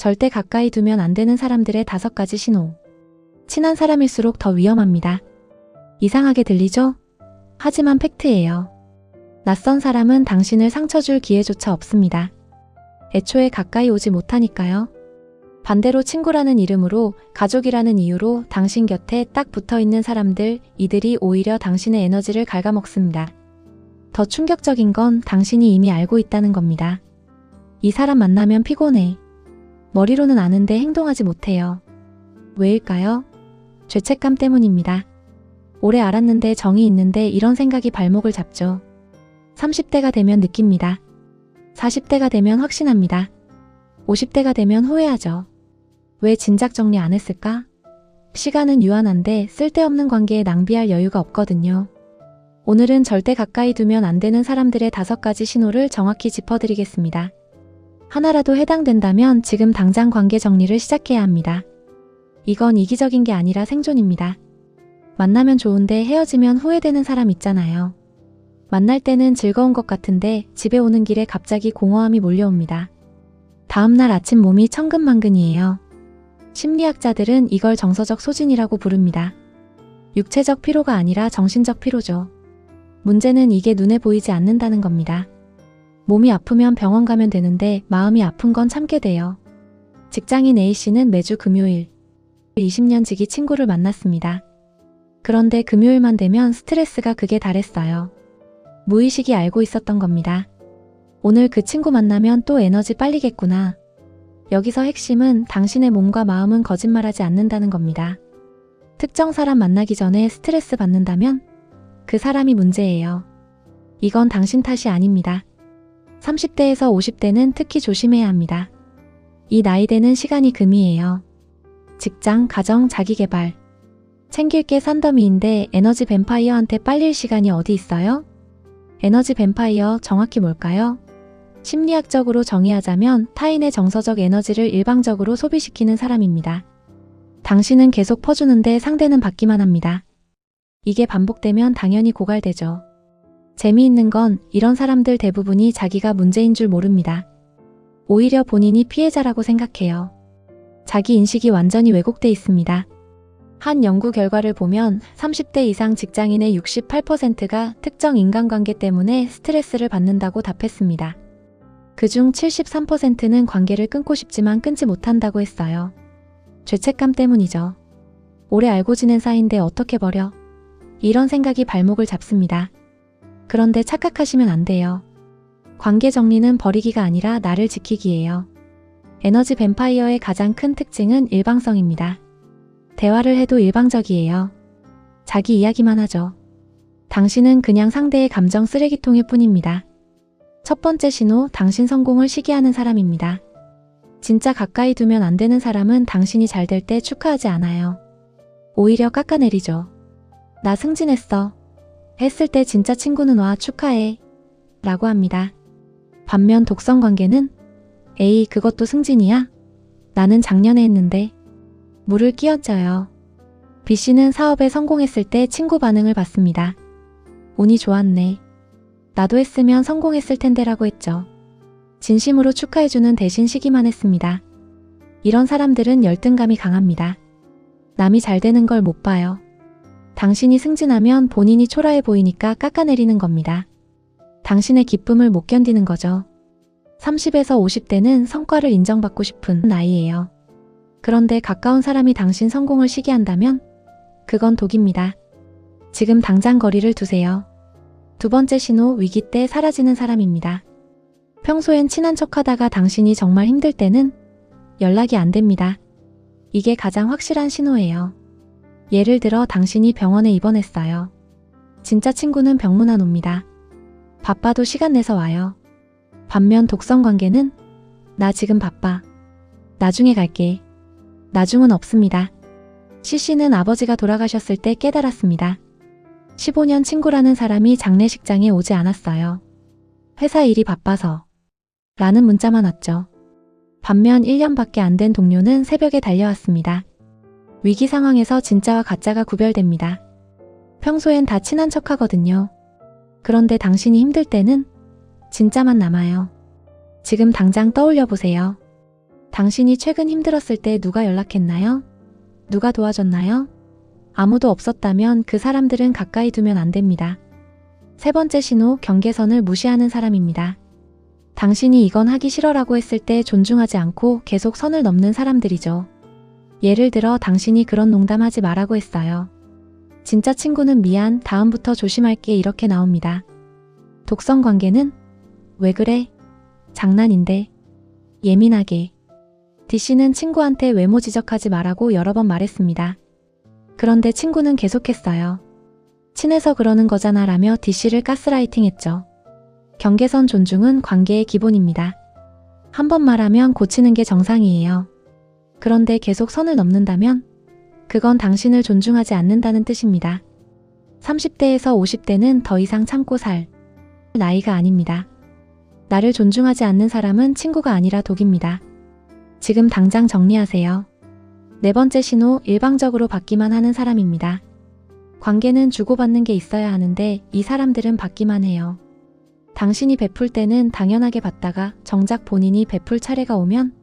절대 가까이 두면 안 되는 사람들의 5가지 신호. 친한 사람일수록 더 위험합니다. 이상하게 들리죠? 하지만 팩트예요. 낯선 사람은 당신을 상처 줄 기회조차 없습니다. 애초에 가까이 오지 못하니까요. 반대로 친구라는 이름으로, 가족이라는 이유로 당신 곁에 딱 붙어있는 사람들, 이들이 오히려 당신의 에너지를 갉아먹습니다. 더 충격적인 건 당신이 이미 알고 있다는 겁니다. 이 사람 만나면 피곤해. 머리로는 아는데 행동하지 못해요. 왜일까요? 죄책감 때문입니다. 오래 알았는데 정이 있는데 이런 생각이 발목을 잡죠. 30대가 되면 느낍니다. 40대가 되면 확신합니다. 50대가 되면 후회하죠. 왜 진작 정리 안 했을까? 시간은 유한한데 쓸데없는 관계에 낭비할 여유가 없거든요. 오늘은 절대 가까이 두면 안 되는 사람들의 5가지 신호를 정확히 짚어드리겠습니다. 하나라도 해당된다면 지금 당장 관계 정리를 시작해야 합니다. 이건 이기적인 게 아니라 생존입니다. 만나면 좋은데 헤어지면 후회되는 사람 있잖아요. 만날 때는 즐거운 것 같은데 집에 오는 길에 갑자기 공허함이 몰려옵니다. 다음날 아침 몸이 천근만근이에요. 심리학자들은 이걸 정서적 소진이라고 부릅니다. 육체적 피로가 아니라 정신적 피로죠. 문제는 이게 눈에 보이지 않는다는 겁니다. 몸이 아프면 병원 가면 되는데 마음이 아픈 건 참게 돼요. 직장인 A씨는 매주 금요일 20년 지기 친구를 만났습니다. 그런데 금요일만 되면 스트레스가 극에 달했어요. 무의식이 알고 있었던 겁니다. 오늘 그 친구 만나면 또 에너지 빨리겠구나. 여기서 핵심은 당신의 몸과 마음은 거짓말하지 않는다는 겁니다. 특정 사람 만나기 전에 스트레스 받는다면 그 사람이 문제예요. 이건 당신 탓이 아닙니다. 30대에서 50대는 특히 조심해야 합니다. 이 나이대는 시간이 금이에요. 직장, 가정, 자기개발. 챙길 게 산더미인데 에너지 뱀파이어한테 빨릴 시간이 어디 있어요? 에너지 뱀파이어 정확히 뭘까요? 심리학적으로 정의하자면 타인의 정서적 에너지를 일방적으로 소비시키는 사람입니다. 당신은 계속 퍼주는데 상대는 받기만 합니다. 이게 반복되면 당연히 고갈되죠. 재미있는 건 이런 사람들 대부분이 자기가 문제인 줄 모릅니다. 오히려 본인이 피해자라고 생각해요. 자기 인식이 완전히 왜곡돼 있습니다. 한 연구 결과를 보면 30대 이상 직장인의 68%가 특정 인간관계 때문에 스트레스를 받는다고 답했습니다. 그중 73%는 관계를 끊고 싶지만 끊지 못한다고 했어요. 죄책감 때문이죠. 오래 알고 지낸 사이인데 어떻게 버려? 이런 생각이 발목을 잡습니다. 그런데 착각하시면 안 돼요. 관계 정리는 버리기가 아니라 나를 지키기예요. 에너지 뱀파이어의 가장 큰 특징은 일방성입니다. 대화를 해도 일방적이에요. 자기 이야기만 하죠. 당신은 그냥 상대의 감정 쓰레기통일 뿐입니다. 첫 번째 신호, 당신 성공을 시기하는 사람입니다. 진짜 가까이 두면 안 되는 사람은 당신이 잘 될 때 축하하지 않아요. 오히려 깎아내리죠. 나 승진했어. 했을 때 진짜 친구는 와 축하해. 라고 합니다. 반면 독성 관계는 에이 그것도 승진이야? 나는 작년에 했는데. 물을 끼얹어요. B씨는 사업에 성공했을 때 친구 반응을 받습니다. 운이 좋았네. 나도 했으면 성공했을 텐데라고 했죠. 진심으로 축하해주는 대신 시기만 했습니다. 이런 사람들은 열등감이 강합니다. 남이 잘 되는 걸 못 봐요. 당신이 승진하면 본인이 초라해 보이니까 깎아내리는 겁니다. 당신의 기쁨을 못 견디는 거죠. 30에서 50대는 성과를 인정받고 싶은 나이예요. 그런데 가까운 사람이 당신 성공을 시기한다면 그건 독입니다. 지금 당장 거리를 두세요. 두 번째 신호, 위기 때 사라지는 사람입니다. 평소엔 친한 척하다가 당신이 정말 힘들 때는 연락이 안 됩니다. 이게 가장 확실한 신호예요. 예를 들어 당신이 병원에 입원했어요. 진짜 친구는 병문 안 옵니다. 바빠도 시간 내서 와요. 반면 독성 관계는 나 지금 바빠. 나중에 갈게. 나중은 없습니다. C씨는 아버지가 돌아가셨을 때 깨달았습니다. 15년 친구라는 사람이 장례식장에 오지 않았어요. 회사 일이 바빠서 라는 문자만 왔죠. 반면 1년밖에 안 된 동료는 새벽에 달려왔습니다. 위기 상황에서 진짜와 가짜가 구별됩니다. 평소엔 다 친한 척하거든요. 그런데 당신이 힘들 때는 진짜만 남아요. 지금 당장 떠올려 보세요. 당신이 최근 힘들었을 때 누가 연락했나요? 누가 도와줬나요? 아무도 없었다면 그 사람들은 가까이 두면 안 됩니다. 세 번째 신호, 경계선을 무시하는 사람입니다. 당신이 이건 하기 싫어라고 했을 때 존중하지 않고 계속 선을 넘는 사람들이죠. 예를 들어 당신이 그런 농담하지 말라고 했어요. 진짜 친구는 미안, 다음부터 조심할게 이렇게 나옵니다. 독성 관계는 왜 그래? 장난인데. 예민하게. D씨는 친구한테 외모 지적하지 말라고 여러 번 말했습니다. 그런데 친구는 계속했어요. 친해서 그러는 거잖아 라며 D씨를 가스라이팅했죠. 경계선 존중은 관계의 기본입니다. 한 번 말하면 고치는 게 정상이에요. 그런데 계속 선을 넘는다면 그건 당신을 존중하지 않는다는 뜻입니다. 30대에서 50대는 더 이상 참고 살 나이가 아닙니다. 나를 존중하지 않는 사람은 친구가 아니라 독입니다. 지금 당장 정리하세요. 네 번째 신호, 일방적으로 받기만 하는 사람입니다. 관계는 주고받는 게 있어야 하는데 이 사람들은 받기만 해요. 당신이 베풀 때는 당연하게 받다가 정작 본인이 베풀 차례가 오면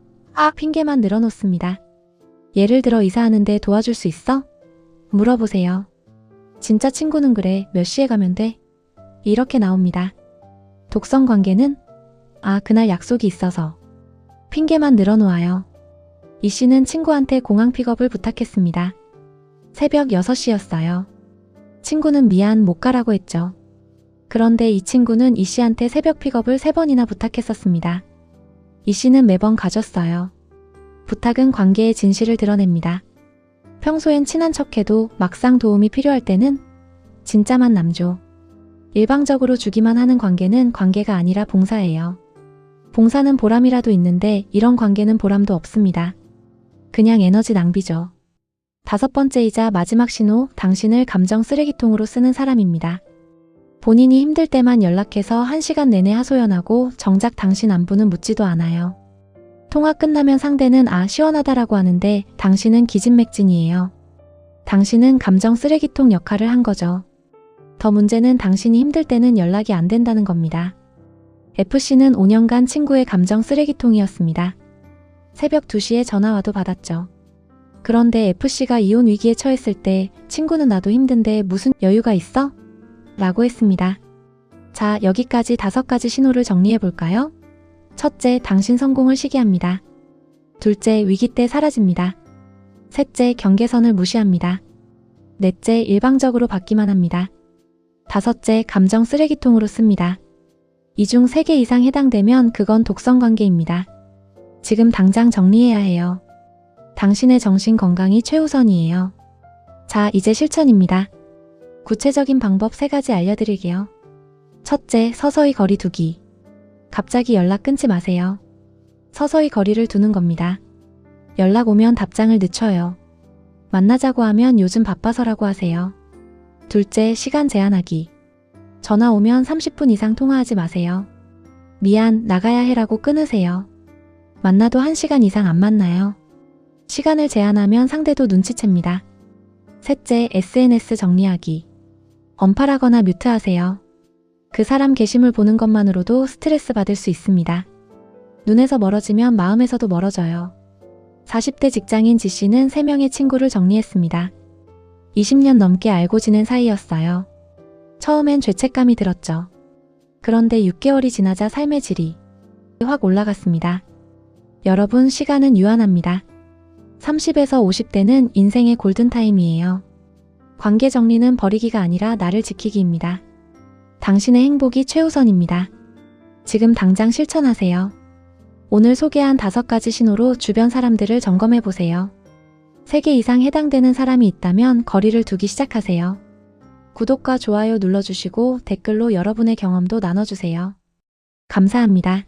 핑계만 늘어놓습니다. 예를 들어 이사하는데 도와줄 수 있어? 물어보세요. 진짜 친구는 그래, 몇 시에 가면 돼? 이렇게 나옵니다. 독성 관계는 그날 약속이 있어서 핑계만 늘어놓아요. 이 씨는 친구한테 공항 픽업을 부탁했습니다. 새벽 6시였어요. 친구는 미안, 못 가라고 했죠. 그런데 이 친구는 이 씨한테 새벽 픽업을 3번이나 부탁했었습니다. 이 씨는 매번 가졌어요. 부탁은 관계의 진실을 드러냅니다. 평소엔 친한 척해도 막상 도움이 필요할 때는 진짜만 남죠. 일방적으로 주기만 하는 관계는 관계가 아니라 봉사예요. 봉사는 보람이라도 있는데 이런 관계는 보람도 없습니다. 그냥 에너지 낭비죠. 다섯 번째이자 마지막 신호, 당신을 감정 쓰레기통으로 쓰는 사람입니다. 본인이 힘들 때만 연락해서 1시간 내내 하소연하고 정작 당신 안부는 묻지도 않아요. 통화 끝나면 상대는 시원하다라고 하는데 당신은 기진맥진이에요. 당신은 감정 쓰레기통 역할을 한 거죠. 더 문제는 당신이 힘들 때는 연락이 안 된다는 겁니다. F씨는 5년간 친구의 감정 쓰레기통이었습니다. 새벽 2시에 전화와도 받았죠. 그런데 F씨가 이혼 위기에 처했을 때 친구는 나도 힘든데 무슨 여유가 있어? 라고 했습니다. 자, 여기까지 5가지 신호를 정리해볼까요? 첫째, 당신 성공을 시기합니다. 둘째, 위기 때 사라집니다. 셋째, 경계선을 무시합니다. 넷째, 일방적으로 받기만 합니다. 다섯째, 감정 쓰레기통으로 씁니다. 이 중 3개 이상 해당되면 그건 독성 관계입니다. 지금 당장 정리해야 해요. 당신의 정신 건강이 최우선이에요. 자, 이제 실천입니다. 구체적인 방법 3가지 알려드릴게요. 첫째, 서서히 거리 두기. 갑자기 연락 끊지 마세요. 서서히 거리를 두는 겁니다. 연락 오면 답장을 늦춰요. 만나자고 하면 요즘 바빠서라고 하세요. 둘째, 시간 제한하기. 전화 오면 30분 이상 통화하지 마세요. 미안, 나가야 해라고 끊으세요. 만나도 1시간 이상 안 만나요. 시간을 제한하면 상대도 눈치챕니다. 셋째, SNS 정리하기. 언팔하거나 뮤트하세요. 그 사람 게시물 보는 것만으로도 스트레스 받을 수 있습니다. 눈에서 멀어지면 마음에서도 멀어져요. 40대 직장인 G씨는 3명의 친구를 정리했습니다. 20년 넘게 알고 지낸 사이였어요. 처음엔 죄책감이 들었죠. 그런데 6개월이 지나자 삶의 질이 확 올라갔습니다. 여러분, 시간은 유한합니다. 30에서 50대는 인생의 골든타임이에요. 관계 정리는 버리기가 아니라 나를 지키기입니다. 당신의 행복이 최우선입니다. 지금 당장 실천하세요. 오늘 소개한 5가지 신호로 주변 사람들을 점검해보세요. 3개 이상 해당되는 사람이 있다면 거리를 두기 시작하세요. 구독과 좋아요 눌러주시고 댓글로 여러분의 경험도 나눠주세요. 감사합니다.